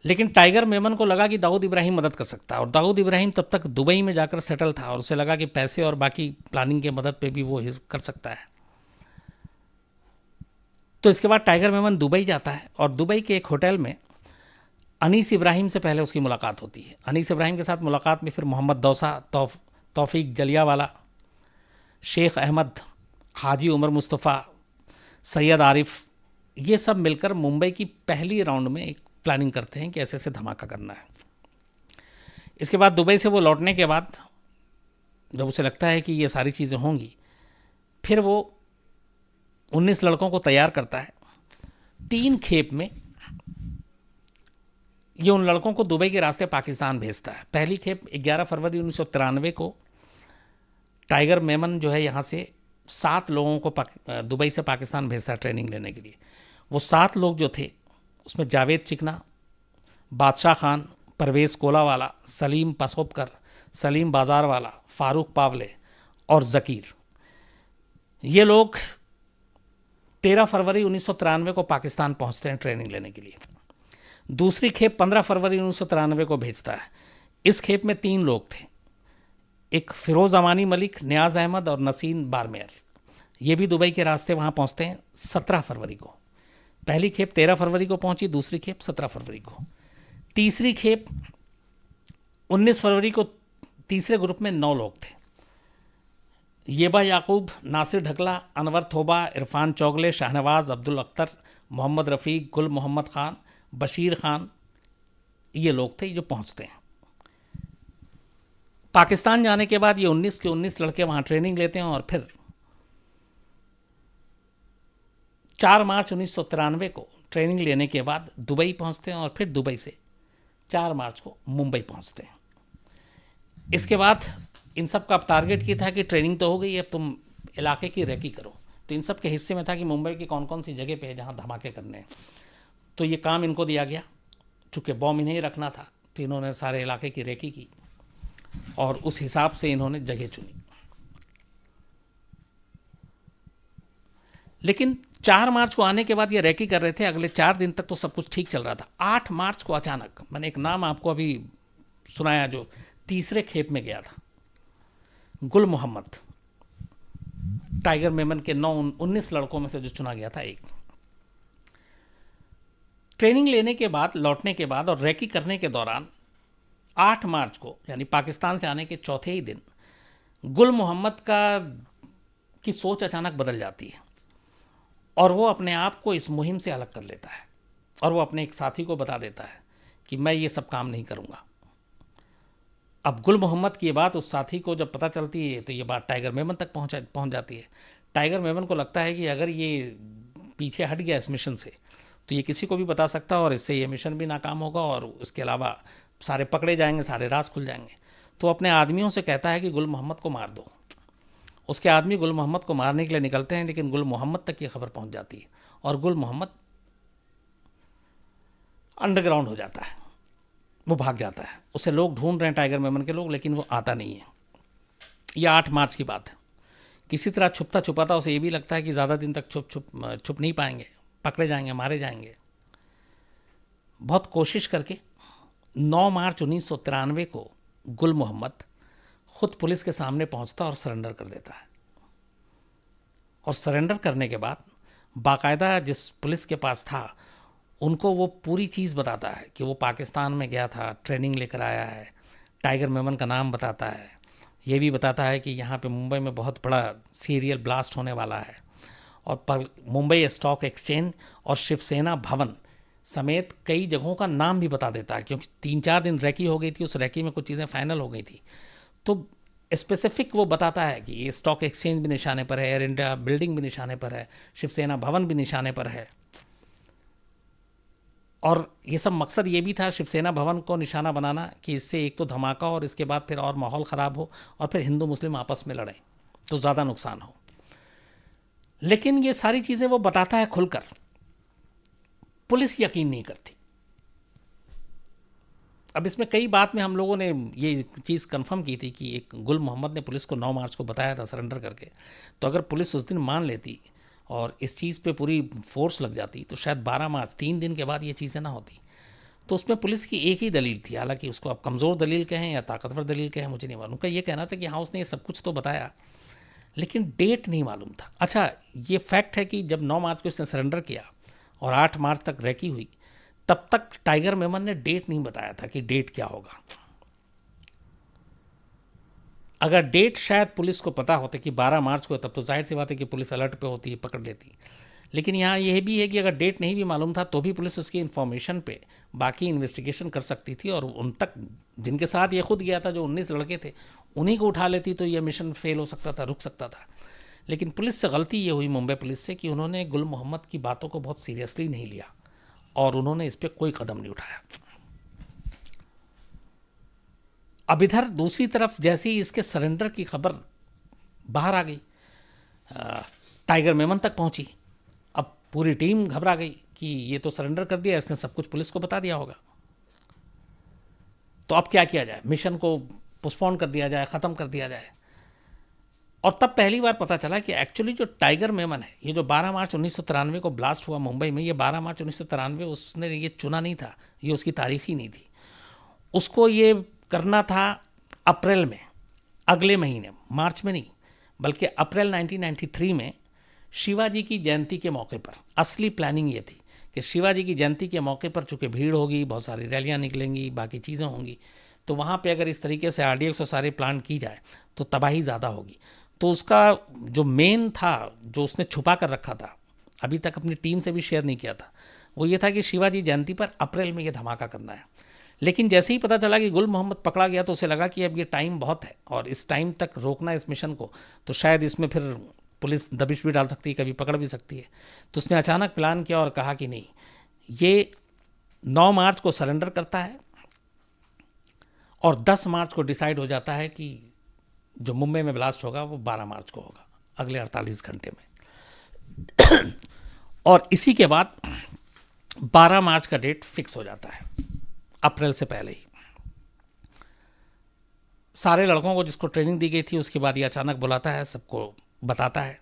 लेकिन टाइगर मेमन को लगा कि दाऊद इब्राहिम मदद कर सकता है और दाऊद इब्राहिम तब तक दुबई में जाकर सेटल था और उसे लगा कि पैसे और बाकी प्लानिंग के मदद पे भी वो कर सकता है। तो इसके बाद टाइगर मेमन दुबई जाता है और दुबई के एक होटल में अनीस इब्राहिम से पहले उसकी मुलाकात होती है। अनीस इब्राहिम के साथ मुलाकात में फिर मोहम्मद दौसा, तौफीक जलियावाला, शेख अहमद, हाजी उमर मुस्तफ़ा, सैयद आरिफ, ये सब मिलकर मुंबई की पहली राउंड में एक प्लानिंग करते हैं कि ऐसे ऐसे धमाका करना है। इसके बाद दुबई से वो लौटने के बाद जब उसे लगता है कि ये सारी चीज़ें होंगी, फिर वो 19 लड़कों को तैयार करता है। 3 खेप में ये उन लड़कों को दुबई के रास्ते पाकिस्तान भेजता है। पहली खेप 11 फरवरी 1993 को टाइगर मेमन जो है यहाँ से 7 लोगों को दुबई से पाकिस्तान भेजता है ट्रेनिंग लेने के लिए। वो 7 लोग जो थे उसमें जावेद चिकना, बादशाह खान, परवेज़ कोलावाला, सलीम पसोपकर, सलीम बाज़ार वाला, फ़ारूक पावले और ज़कीर, ये लोग 13 फरवरी 1993 को पाकिस्तान पहुंचते हैं ट्रेनिंग लेने के लिए। दूसरी खेप 15 फरवरी 1993 को भेजता है। इस खेप में 3 लोग थे, एक फिरोज अमानी मलिक, नियाज अहमद और नसीम बारमेर। ये भी दुबई के रास्ते वहाँ पहुँचते हैं 17 फरवरी को। पहली खेप 13 फरवरी को पहुँची, दूसरी खेप 17 फरवरी को। तीसरी खेप 19 फरवरी को। तीसरे ग्रुप में 9 लोग थे, येबा याकूब, नासिर ढकला, अनवर थोबा, इरफान चौगले, शाहनवाज, अब्दुल अख्तर, मोहम्मद रफ़ीक, गुल मोहम्मद ख़ान, बशीर ख़ान, ये लोग थे जो पहुँचते हैं। पाकिस्तान जाने के बाद ये 19 के 19 लड़के वहाँ ट्रेनिंग लेते हैं और फिर 4 मार्च 1993 को ट्रेनिंग लेने के बाद दुबई पहुँचते हैं और फिर दुबई से 4 मार्च को मुंबई पहुँचते हैं। इसके बाद इन सब का टारगेट ये था कि ट्रेनिंग तो हो गई, अब तुम इलाके की रेकी करो। तो इन सब के हिस्से में था कि मुंबई की कौन कौन सी जगह पे है जहाँ धमाके करने हैं। तो ये काम इनको दिया गया, चूँकि बॉम्ब इन्हें ही रखना था, तो इन्होंने सारे इलाके की रेकी की और उस हिसाब से इन्होंने जगह चुनी। लेकिन 4 मार्च को आने के बाद ये रेकी कर रहे थे, अगले 4 दिन तक तो सब कुछ ठीक चल रहा था। 8 मार्च को अचानक, मैंने एक नाम आपको अभी सुनाया जो तीसरे खेप में गया था, गुल मोहम्मद, टाइगर मेमन के 19 लड़कों में से जो चुना गया था एक। ट्रेनिंग लेने के बाद, लौटने के बाद और रेकी करने के दौरान 8 मार्च को, यानी पाकिस्तान से आने के चौथे ही दिन, गुल मोहम्मद की सोच अचानक बदल जाती है और वो अपने आप को इस मुहिम से अलग कर लेता है और वो अपने एक साथी को बता देता है कि मैं ये सब काम नहीं करूँगा। अब गुल मोहम्मद की ये बात उस साथी को जब पता चलती है तो ये बात टाइगर मेमन तक पहुंच जाती है। टाइगर मेमन को लगता है कि अगर ये पीछे हट गया इस मिशन से तो ये किसी को भी बता सकता है और इससे ये मिशन भी नाकाम होगा और इसके अलावा सारे पकड़े जाएंगे, सारे राज खुल जाएंगे। तो अपने आदमियों से कहता है कि गुल मोहम्मद को मार दो। उसके आदमी गुल मोहम्मद को मारने के लिए निकलते हैं, लेकिन गुल मोहम्मद तक ये खबर पहुंच जाती है और गुल मोहम्मद अंडरग्राउंड हो जाता है, वो भाग जाता है। उसे लोग ढूंढ रहे हैं, टाइगर मेमन के लोग, लेकिन वो आता नहीं है। यह 8 मार्च की बात है। किसी तरह छुपता छुपाता उसे ये भी लगता है कि ज़्यादा दिन तक छुप नहीं पाएंगे, पकड़े जाएंगे, मारे जाएंगे। बहुत कोशिश करके 9 मार्च 1993 को गुल मोहम्मद खुद पुलिस के सामने पहुंचता और सरेंडर कर देता है। और सरेंडर करने के बाद बाकायदा जिस पुलिस के पास था उनको वो पूरी चीज़ बताता है कि वो पाकिस्तान में गया था, ट्रेनिंग लेकर आया है, टाइगर मेमन का नाम बताता है, ये भी बताता है कि यहाँ पे मुंबई में बहुत बड़ा सीरियल ब्लास्ट होने वाला है और मुंबई स्टॉक एक्सचेंज और शिवसेना भवन समेत कई जगहों का नाम भी बता देता है, क्योंकि 3-4 दिन रैकी हो गई थी, उस रैकी में कुछ चीज़ें फाइनल हो गई थी। तो स्पेसिफिक वो बताता है कि ये स्टॉक एक्सचेंज भी निशाने पर है, एयर इंडिया बिल्डिंग भी निशाने पर है, शिवसेना भवन भी निशाने पर है। और ये सब मकसद ये भी था शिवसेना भवन को निशाना बनाना कि इससे एक तो धमाका और इसके बाद फिर और माहौल ख़राब हो और फिर हिंदू मुस्लिम आपस में लड़ें तो ज़्यादा नुकसान हो। लेकिन ये सारी चीज़ें वो बताता है खुलकर, पुलिस यकीन नहीं करती। अब इसमें कई बात में हम लोगों ने ये चीज़ कंफर्म की थी कि एक गुल मोहम्मद ने पुलिस को 9 मार्च को बताया था सरेंडर करके, तो अगर पुलिस उस दिन मान लेती और इस चीज़ पे पूरी फोर्स लग जाती तो शायद 12 मार्च 3 दिन के बाद ये चीज़ें ना होती। तो उसमें पुलिस की एक ही दलील थी, हालांकि उसको आप कमज़ोर दलील कहें या ताकतवर दलील कहें मुझे नहीं मालूम। उनका ये कहना था कि हाँ उसने ये सब कुछ तो बताया लेकिन डेट नहीं मालूम था। अच्छा, ये फैक्ट है कि जब 9 मार्च को इसने सरेंडर किया और 8 मार्च तक रैकी हुई, तब तक टाइगर मेमन ने डेट नहीं बताया था कि डेट क्या होगा। अगर डेट शायद पुलिस को पता होता कि 12 मार्च को, तब तो जाहिर सी बात है कि पुलिस अलर्ट पे होती है, पकड़ लेती। लेकिन यहाँ यह भी है कि अगर डेट नहीं भी मालूम था तो भी पुलिस उसकी इन्फॉर्मेशन पे बाकी इन्वेस्टिगेशन कर सकती थी और उन तक जिनके साथ ये खुद गया था, जो 19 लड़के थे, उन्हीं को उठा लेती तो ये मिशन फेल हो सकता था, रुक सकता था। लेकिन पुलिस से गलती ये हुई, मुंबई पुलिस से, कि उन्होंने गुल मोहम्मद की बातों को बहुत सीरियसली नहीं लिया और उन्होंने इस पर कोई कदम नहीं उठाया। अब इधर दूसरी तरफ जैसे ही इसके सरेंडर की खबर बाहर आ गई, टाइगर मेमन तक पहुंची, अब पूरी टीम घबरा गई कि ये तो सरेंडर कर दिया, इसने सब कुछ पुलिस को बता दिया होगा, तो अब क्या किया जाए, मिशन को पोस्टपोन कर दिया जाए, ख़त्म कर दिया जाए। और तब पहली बार पता चला कि एक्चुअली जो टाइगर मेमन है, ये जो 12 मार्च 1993 को ब्लास्ट हुआ मुंबई में, ये 12 मार्च 1993 उसने ये चुना नहीं था, ये उसकी तारीख ही नहीं थी। उसको ये करना था अप्रैल में, अगले महीने, मार्च में नहीं, बल्कि अप्रैल 1993 में शिवाजी की जयंती के मौके पर। असली प्लानिंग ये थी कि शिवाजी की जयंती के मौके पर चूँकि भीड़ होगी, बहुत सारी रैलियाँ निकलेंगी, बाकी चीज़ें होंगी, तो वहाँ पे अगर इस तरीके से RDX और सारे प्लान की जाए तो तबाही ज़्यादा होगी। तो उसका जो मेन था, जो उसने छुपा कर रखा था, अभी तक अपनी टीम से भी शेयर नहीं किया था, वो ये था कि शिवाजी जयंती पर अप्रैल में ये धमाका करना है। लेकिन जैसे ही पता चला कि गुल मोहम्मद पकड़ा गया तो उसे लगा कि अब ये टाइम बहुत है और इस टाइम तक रोकना इस मिशन को, तो शायद इसमें फिर पुलिस दबिश भी डाल सकती है, कभी पकड़ भी सकती है। तो उसने अचानक प्लान किया और कहा कि नहीं, ये 9 मार्च को सरेंडर करता है और 10 मार्च को डिसाइड हो जाता है कि जो मुंबई में ब्लास्ट होगा वो 12 मार्च को होगा, अगले 48 घंटे में। और इसी के बाद 12 मार्च का डेट फिक्स हो जाता है, अप्रैल से पहले ही। सारे लड़कों को जिसको ट्रेनिंग दी गई थी, उसके बाद ये अचानक बुलाता है, सबको बताता है,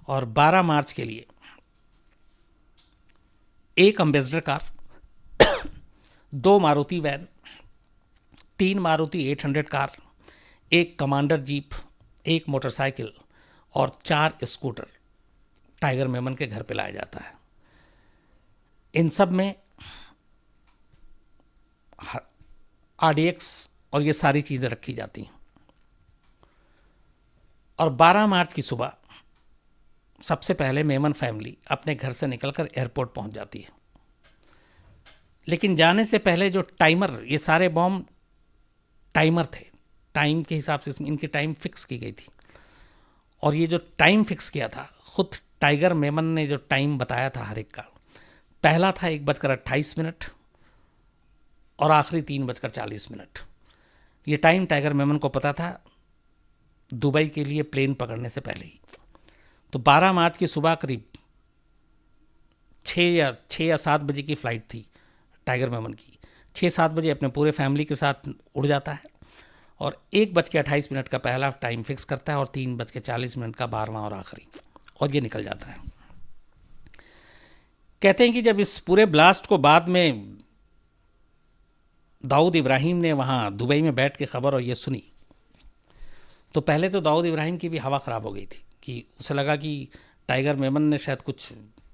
और 12 मार्च के लिए एक Ambassador car, 2 Maruti van, 3 Maruti 800 car, एक कमांडर जीप, एक मोटरसाइकिल और 4 स्कूटर टाइगर मेमन के घर पे लाया जाता है। इन सब में RDX और ये सारी चीज़ें रखी जाती हैं। और 12 मार्च की सुबह सबसे पहले मेमन फैमिली अपने घर से निकलकर एयरपोर्ट पहुंच जाती है। लेकिन जाने से पहले जो टाइमर, ये सारे बॉम्ब टाइमर थे, टाइम के हिसाब से इनकी टाइम फिक्स की गई थी। और ये जो टाइम फिक्स किया था, खुद टाइगर मेमन ने जो टाइम बताया था हर एक का, पहला था 1:28 और आखिरी 3:40। ये टाइम टाइगर मेमन को पता था दुबई के लिए प्लेन पकड़ने से पहले ही। तो 12 मार्च की सुबह करीब 6 या 7 बजे की फ़्लाइट थी टाइगर मेमन की। 6-7 बजे अपने पूरे फैमिली के साथ उड़ जाता है और 1:28 का पहला टाइम फिक्स करता है और 3:40 का 12वां और आखिरी, और ये निकल जाता है। कहते हैं कि जब इस पूरे ब्लास्ट को बाद में दाऊद इब्राहिम ने वहाँ दुबई में बैठ के खबर और ये सुनी, तो पहले तो दाऊद इब्राहिम की भी हवा ख़राब हो गई थी कि उसे लगा कि टाइगर मेमन ने शायद कुछ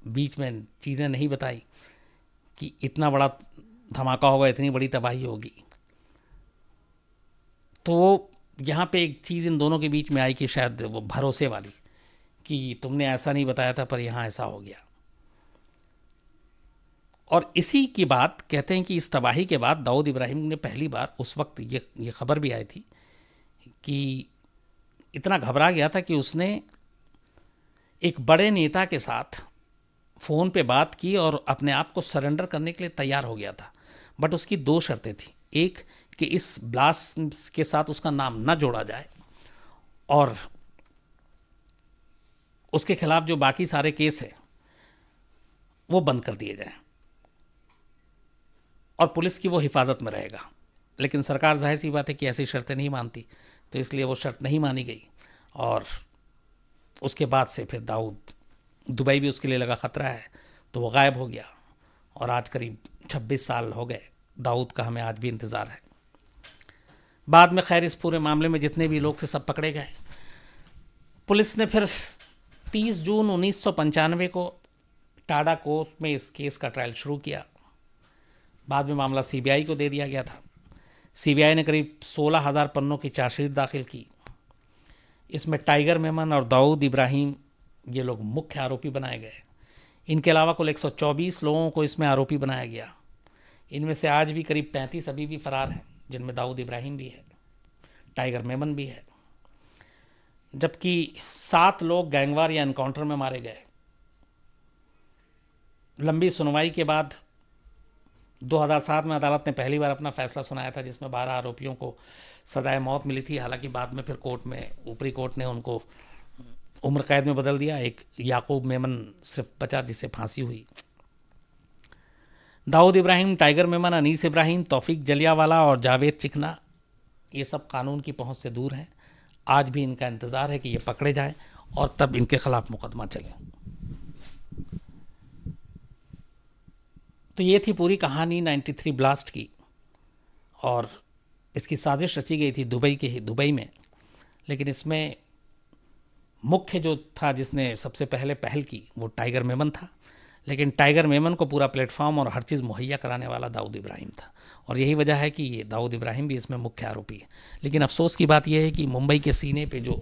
बीच में चीज़ें नहीं बताई कि इतना बड़ा धमाका होगा, इतनी बड़ी तबाही होगी। तो वो यहाँ पे एक चीज़ इन दोनों के बीच में आई कि शायद वो भरोसे वाली, कि तुमने ऐसा नहीं बताया था पर यहाँ ऐसा हो गया। और इसी की बात कहते हैं कि इस तबाही के बाद दाऊद इब्राहिम ने पहली बार, उस वक्त ये खबर भी आई थी कि इतना घबरा गया था कि उसने एक बड़े नेता के साथ फ़ोन पे बात की और अपने आप को सरेंडर करने के लिए तैयार हो गया था। बट उसकी 2 शर्तें थी। एक कि इस ब्लास्ट के साथ उसका नाम न जोड़ा जाए और उसके खिलाफ जो बाकी सारे केस हैं वो बंद कर दिए जाएं और पुलिस की वो हिफाजत में रहेगा। लेकिन सरकार जाहिर सी बात है कि ऐसी शर्तें नहीं मानती, तो इसलिए वो शर्त नहीं मानी गई। और उसके बाद से फिर दाऊद, दुबई भी उसके लिए लगा ख़तरा है, तो वो गायब हो गया। और आज करीब 26 साल हो गए दाऊद का, हमें आज भी इंतज़ार है। बाद में खैर इस पूरे मामले में जितने भी लोग थे सब पकड़े गए। पुलिस ने फिर 30 जून 1995 को टाडा कोर्ट में इस केस का ट्रायल शुरू किया। बाद में मामला CBI को दे दिया गया था। CBI ने करीब 16,000 पन्नों की चार्जशीट दाखिल की। इसमें टाइगर मेमन और दाऊद इब्राहिम ये लोग मुख्य आरोपी बनाए गए। इनके अलावा कुल 124 लोगों को इसमें आरोपी बनाया गया। इनमें से आज भी करीब 35 अभी भी फरार हैं, जिनमें दाऊद इब्राहिम भी है, टाइगर मेमन भी है, जबकि 7 लोग गैंगवार या एनकाउंटर में मारे गए। लंबी सुनवाई के बाद 2007 में अदालत ने पहली बार अपना फैसला सुनाया था, जिसमें 12 आरोपियों को सजाए मौत मिली थी। हालांकि बाद में फिर कोर्ट में, ऊपरी कोर्ट ने उनको उम्र कैद में बदल दिया। एक याकूब मेमन सिर्फ बचा जिसे फांसी हुई। दाऊद इब्राहिम, टाइगर मेमन, अनीस इब्राहिम, तौफीक जलियावाला और जावेद चिकना, ये सब कानून की पहुंच से दूर हैं। आज भी इनका इंतज़ार है कि ये पकड़े जाएं और तब इनके खिलाफ मुकदमा चले। तो ये थी पूरी कहानी 93 ब्लास्ट की, और इसकी साजिश रची गई थी दुबई में। लेकिन इसमें मुख्य जो था, जिसने सबसे पहले पहल की, वो टाइगर मेमन था। लेकिन टाइगर मेमन को पूरा प्लेटफॉर्म और हर चीज़ मुहैया कराने वाला दाऊद इब्राहिम था, और यही वजह है कि ये दाऊद इब्राहिम भी इसमें मुख्य आरोपी है। लेकिन अफसोस की बात यह है कि मुंबई के सीने पे जो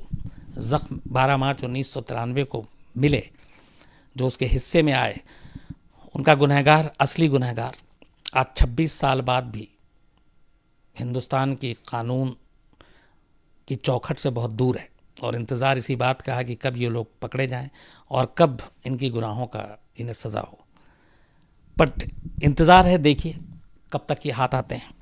ज़ख्म 12 मार्च 1993 को मिले, जो उसके हिस्से में आए, उनका गुनहगार, असली गुनहगार आज 26 साल बाद भी हिंदुस्तान की कानून की चौखट से बहुत दूर है। और इंतज़ार इसी बात का है कि कब ये लोग पकड़े जाएं और कब इनकी गुनाहों का इन्हें सज़ा हो। बट इंतज़ार है, देखिए कब तक ये हाथ आते हैं।